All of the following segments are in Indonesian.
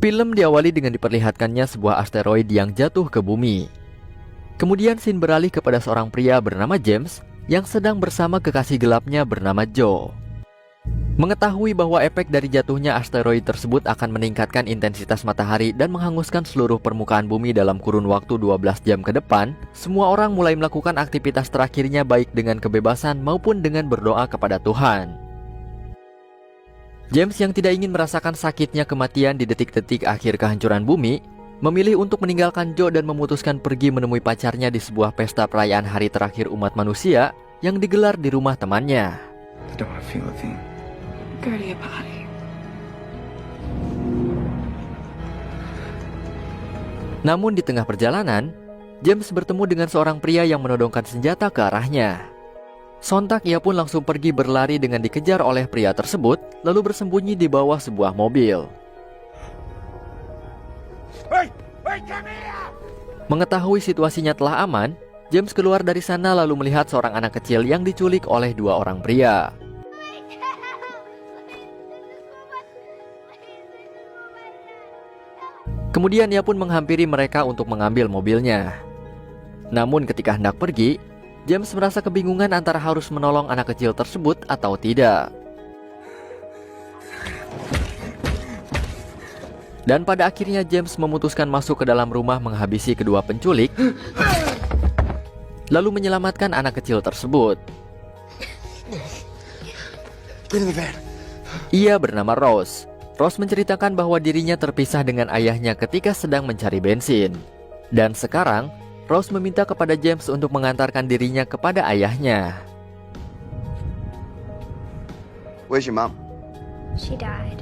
Film diawali dengan diperlihatkannya sebuah asteroid yang jatuh ke bumi. Kemudian scene beralih kepada seorang pria bernama James yang sedang bersama kekasih gelapnya bernama Joe. Mengetahui bahwa efek dari jatuhnya asteroid tersebut akan meningkatkan intensitas matahari dan menghanguskan seluruh permukaan bumi dalam kurun waktu 12 jam ke depan, semua orang mulai melakukan aktivitas terakhirnya baik dengan kebebasan maupun dengan berdoa kepada Tuhan. James yang tidak ingin merasakan sakitnya kematian di detik-detik akhir kehancuran bumi, memilih untuk meninggalkan Joe dan memutuskan pergi menemui pacarnya di sebuah pesta perayaan hari terakhir umat manusia yang digelar di rumah temannya. I don't want to feel a thing. Go to your party. Namun di tengah perjalanan, James bertemu dengan seorang pria yang menodongkan senjata ke arahnya. Sontak ia pun langsung pergi berlari dengan dikejar oleh pria tersebut, lalu bersembunyi di bawah sebuah mobil. Mengetahui situasinya telah aman, James keluar dari sana lalu melihat seorang anak kecil yang diculik oleh dua orang pria. Kemudian ia pun menghampiri mereka untuk mengambil mobilnya. Namun ketika hendak pergi, James merasa kebingungan antara harus menolong anak kecil tersebut atau tidak. Dan pada akhirnya James memutuskan masuk ke dalam rumah menghabisi kedua penculik, lalu menyelamatkan anak kecil tersebut. Ia bernama Rose. Rose menceritakan bahwa dirinya terpisah dengan ayahnya ketika sedang mencari bensin. Dan sekarang, Rose meminta kepada James untuk mengantarkan dirinya kepada ayahnya. Where's your mom? She died.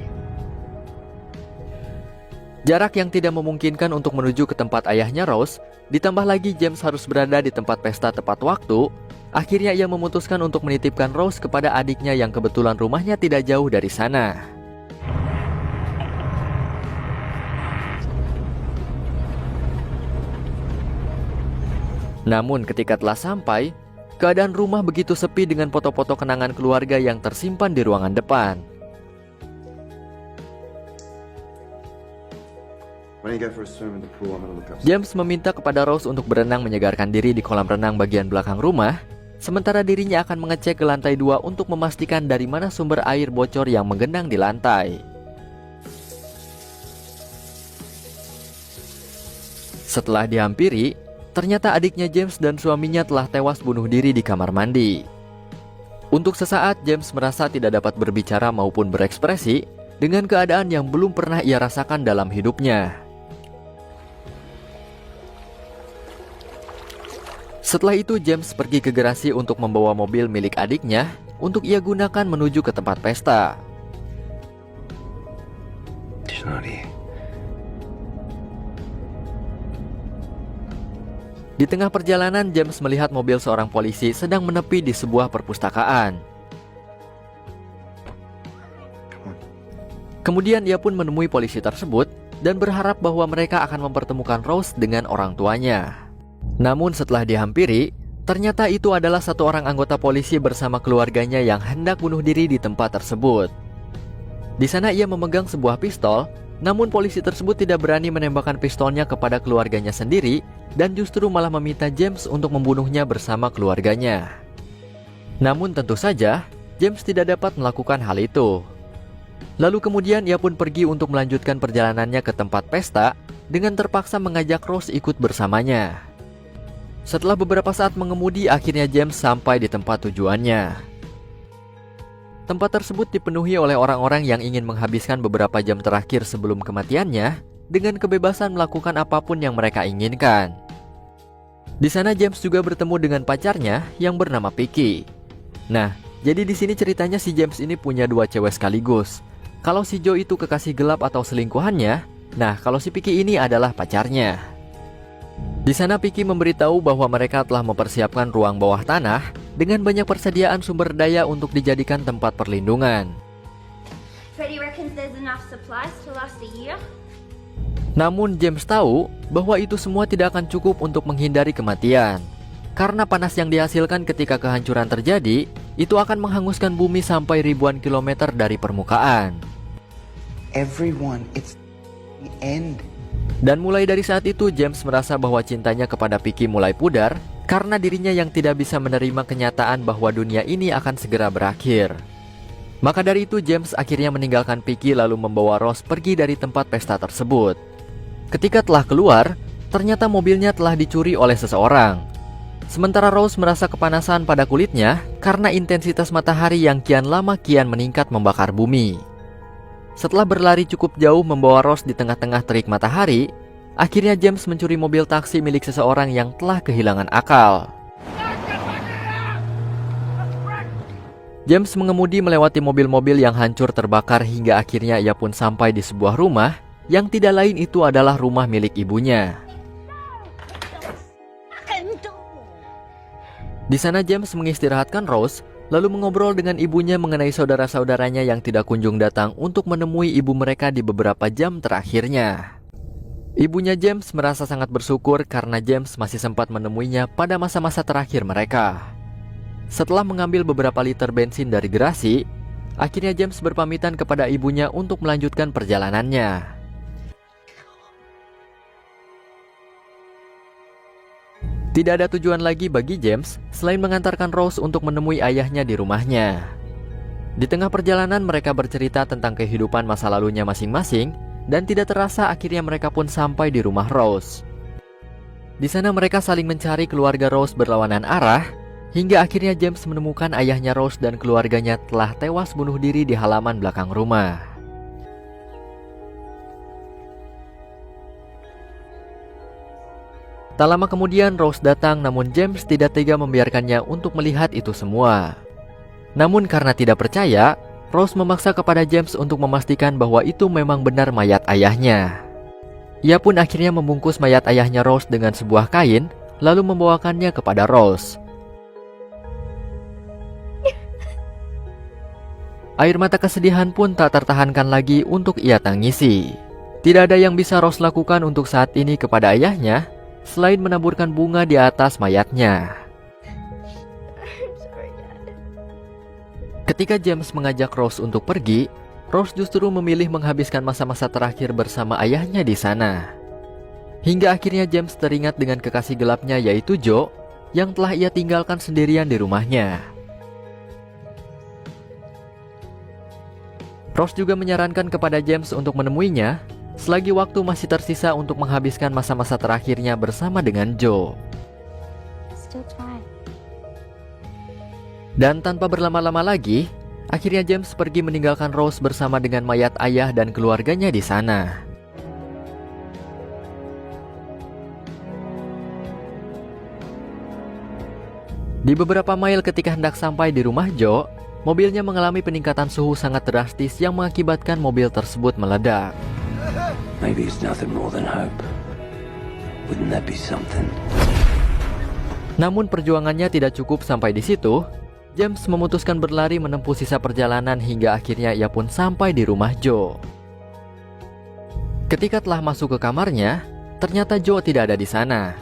Jarak yang tidak memungkinkan untuk menuju ke tempat ayahnya Rose, ditambah lagi James harus berada di tempat pesta tepat waktu. Akhirnya ia memutuskan untuk menitipkan Rose kepada adiknya yang kebetulan rumahnya tidak jauh dari sana. Namun ketika telah sampai, keadaan rumah begitu sepi dengan foto-foto kenangan keluarga yang tersimpan di ruangan depan. James meminta kepada Rose untuk berenang menyegarkan diri di kolam renang bagian belakang rumah, sementara dirinya akan mengecek ke lantai 2 untuk memastikan dari mana sumber air bocor yang menggenang di lantai. Setelah dihampiri, ternyata adiknya James dan suaminya telah tewas bunuh diri di kamar mandi. Untuk sesaat James merasa tidak dapat berbicara maupun berekspresi dengan keadaan yang belum pernah ia rasakan dalam hidupnya. Setelah itu James pergi ke garasi untuk membawa mobil milik adiknya untuk ia gunakan menuju ke tempat pesta. Di tengah perjalanan, James melihat mobil seorang polisi sedang menepi di sebuah perpustakaan. Kemudian ia pun menemui polisi tersebut dan berharap bahwa mereka akan mempertemukan Rose dengan orang tuanya. Namun setelah dihampiri, ternyata itu adalah satu orang anggota polisi bersama keluarganya yang hendak bunuh diri di tempat tersebut. Di sana ia memegang sebuah pistol, namun polisi tersebut tidak berani menembakkan pistolnya kepada keluarganya sendiri dan justru malah meminta James untuk membunuhnya bersama keluarganya. Namun tentu saja, James tidak dapat melakukan hal itu. Lalu kemudian ia pun pergi untuk melanjutkan perjalanannya ke tempat pesta dengan terpaksa mengajak Rose ikut bersamanya. Setelah beberapa saat mengemudi, akhirnya James sampai di tempat tujuannya. Tempat tersebut dipenuhi oleh orang-orang yang ingin menghabiskan beberapa jam terakhir sebelum kematiannya dengan kebebasan melakukan apapun yang mereka inginkan. Di sana James juga bertemu dengan pacarnya yang bernama Vicky. Nah, jadi di sini ceritanya si James ini punya dua cewek sekaligus. Kalau si Joe itu kekasih gelap atau selingkuhannya, nah kalau si Vicky ini adalah pacarnya. Di sana Vicky memberitahu bahwa mereka telah mempersiapkan ruang bawah tanah dengan banyak persediaan sumber daya untuk dijadikan tempat perlindungan. Freddie reckons there's enough supplies to last a year. Namun James tahu bahwa itu semua tidak akan cukup untuk menghindari kematian. Karena panas yang dihasilkan ketika kehancuran terjadi, itu akan menghanguskan bumi sampai ribuan kilometer dari permukaan. The end. Dan mulai dari saat itu James merasa bahwa cintanya kepada Vicky mulai pudar karena dirinya yang tidak bisa menerima kenyataan bahwa dunia ini akan segera berakhir. Maka dari itu James akhirnya meninggalkan Vicky lalu membawa Rose pergi dari tempat pesta tersebut. Ketika telah keluar, ternyata mobilnya telah dicuri oleh seseorang. Sementara Rose merasa kepanasan pada kulitnya karena intensitas matahari yang kian lama kian meningkat membakar bumi. Setelah berlari cukup jauh membawa Rose di tengah-tengah terik matahari, akhirnya James mencuri mobil taksi milik seseorang yang telah kehilangan akal. James mengemudi melewati mobil-mobil yang hancur terbakar hingga akhirnya ia pun sampai di sebuah rumah yang tidak lain itu adalah rumah milik ibunya. Di sana James mengistirahatkan Rose, lalu mengobrol dengan ibunya mengenai saudara-saudaranya yang tidak kunjung datang untuk menemui ibu mereka di beberapa jam terakhirnya. Ibunya James merasa sangat bersyukur karena James masih sempat menemuinya pada masa-masa terakhir mereka. Setelah mengambil beberapa liter bensin dari gerasi, akhirnya James berpamitan kepada ibunya untuk melanjutkan perjalanannya. Tidak ada tujuan lagi bagi James selain mengantarkan Rose untuk menemui ayahnya di rumahnya. Di tengah perjalanan mereka bercerita tentang kehidupan masa lalunya masing-masing dan tidak terasa akhirnya mereka pun sampai di rumah Rose. Di sana mereka saling mencari keluarga Rose berlawanan arah hingga akhirnya James menemukan ayahnya Rose dan keluarganya telah tewas bunuh diri di halaman belakang rumah. Tak lama kemudian Rose datang namun James tidak tega membiarkannya untuk melihat itu semua. Namun karena tidak percaya, Rose memaksa kepada James untuk memastikan bahwa itu memang benar mayat ayahnya. Ia pun akhirnya membungkus mayat ayahnya Rose dengan sebuah kain lalu membawakannya kepada Rose. Air mata kesedihan pun tak tertahankan lagi untuk ia tangisi. Tidak ada yang bisa Rose lakukan untuk saat ini kepada ayahnya selain menaburkan bunga di atas mayatnya. Ketika James mengajak Rose untuk pergi, Rose justru memilih menghabiskan masa-masa terakhir bersama ayahnya di sana. Hingga akhirnya James teringat dengan kekasih gelapnya yaitu Joe yang telah ia tinggalkan sendirian di rumahnya. Rose juga menyarankan kepada James untuk menemuinya selagi waktu masih tersisa untuk menghabiskan masa-masa terakhirnya bersama dengan Joe. Dan tanpa berlama-lama lagi, akhirnya James pergi meninggalkan Rose bersama dengan mayat ayah dan keluarganya di sana. Di beberapa mil ketika hendak sampai di rumah Joe, mobilnya mengalami peningkatan suhu sangat drastis yang mengakibatkan mobil tersebut meledak. Maybe it's nothing more than hope. Wouldn't that be something? Namun perjuangannya tidak cukup sampai di situ. James memutuskan berlari menempuh sisa perjalanan hingga akhirnya ia pun sampai di rumah Joe. Ketika telah masuk ke kamarnya, ternyata Joe tidak ada di sana.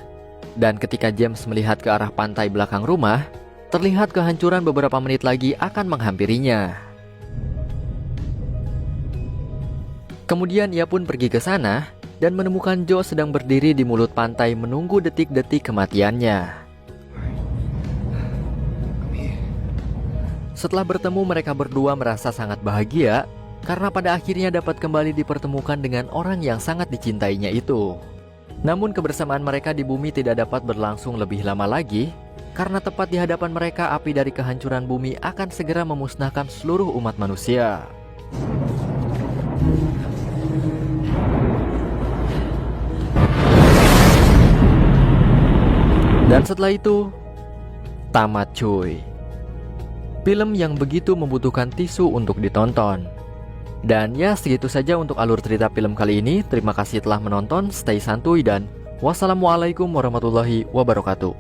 Dan ketika James melihat ke arah pantai belakang rumah, terlihat kehancuran beberapa menit lagi akan menghampirinya. Kemudian ia pun pergi ke sana dan menemukan Joe sedang berdiri di mulut pantai menunggu detik-detik kematiannya. Setelah bertemu, mereka berdua merasa sangat bahagia karena pada akhirnya dapat kembali dipertemukan dengan orang yang sangat dicintainya itu. Namun kebersamaan mereka di bumi tidak dapat berlangsung lebih lama lagi karena tepat di hadapan mereka api dari kehancuran bumi akan segera memusnahkan seluruh umat manusia. Dan setelah itu, tamat cuy. Film yang begitu membutuhkan tisu untuk ditonton. Dan ya segitu saja untuk alur cerita film kali ini. Terima kasih telah menonton, stay santuy dan wassalamualaikum warahmatullahi wabarakatuh.